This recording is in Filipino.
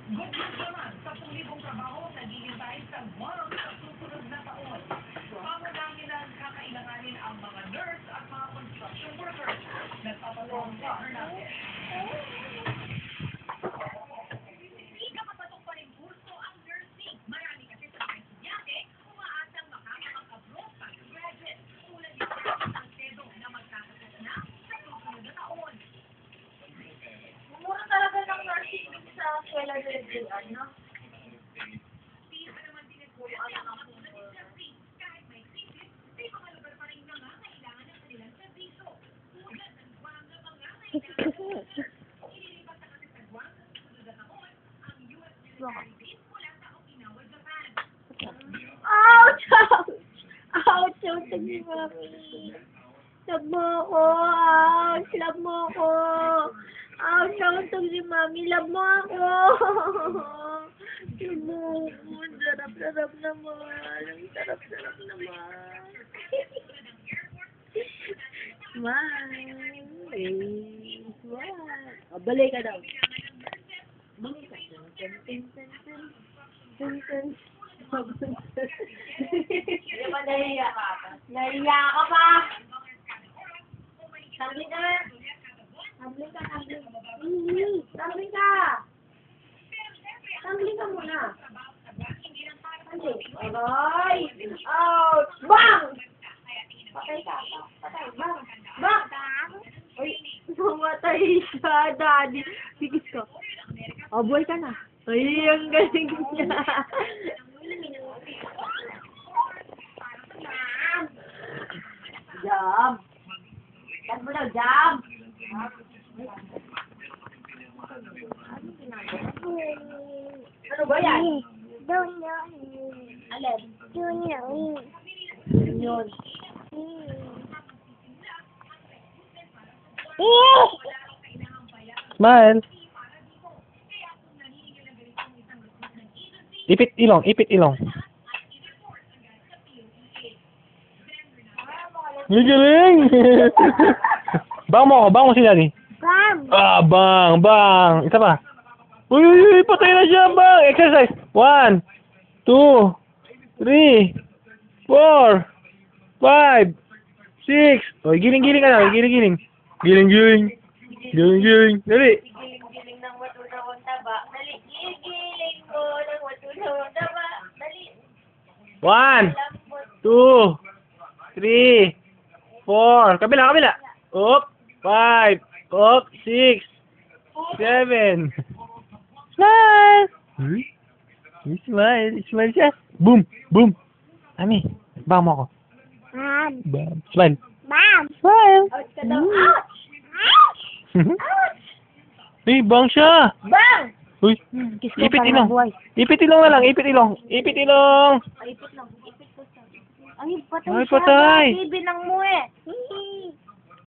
Good news naman, 10,000 trabaho naghihintay sa world sa susunod na taon. Pangunangin ang kakailanganin ang mga nurse at mga construction workers. Nagpapatawag sa natin. Hindi ka mapatong pa rin kurso ang nursing. Marami kasi sa mga estudyante, umaasang makakapag-abroad sa graduate. Tulad yung ng TEDO na magkakasas na sa susunod na taon. Mura talaga ng nursing sa eskwela ng LGR, no? Hindi pa naman dinagpuyo ang mga tulad ng nursing. Kahit may exist, may mga lugar pa rin nangangailangan ng kanilang servisyo. Tulad ng Guam na nangangailangan ng nurse. Inilipat na kasi sa Guam sa susunod na taon ang U.S. military base mula sa Okinawa, Japan. Ouch! Ouch! Ouch! Sige, mami. Love mo ako. Ouch! Love mo ako. Ouch! Ouch! Si mami. Love mo ako. Love mo ako. Sarap-sarap naman. Ang sarap-sarap naman. Smile. Smile. O, balik ka daw. Balik ka. Hindi ba nahiya ka pa? Nahiya ka pa? Tabling ka. Tabling ka, tabling. Tabling ka. Tabling ka muna. Tabling. Aray! Ouch! Bang! Patay ka. Patay. Bang! Bang! Uy, namatay siya, daddy. Bigis ko. Oh, buhay ka na. Ay, ang galing niya. Jam. Kan mo daw, jam. Ano ba yan? Dunyon. Alin? Dunyon. Yun. Smile. Ipit ilong, ipit ilong. Galing! Bang mo si Daddy. Bam. Ah, bang. Isa pa. Uy, patay na siya, bang. Exercise. 1, 2, 3, 4, 5, 6. Oy, giling-giling ka na, giling-giling. Giling-giling. Dali. Giling-giling ng watulawang taba. Dali. Giling mo ng watulawang taba. Dali. 1, 2, 3, 4. Kabila. Up. 5. Up. 6. 7. Smile. Smile siya. Boom. Ami, bang mo ako. Bam. Bam. Smile. Bam. Smile. Ouch ka daw. Ouch! Ouch! Hey, bang siya. Bang! Uy, Kiss ko ipit para ilong. mabuhay. Ipit ilong na lang, ipit ilong. Ay, ipit lang. Ipit ko siya. Ay, patay Ay, siya. patay. Bakit? Binang mo eh.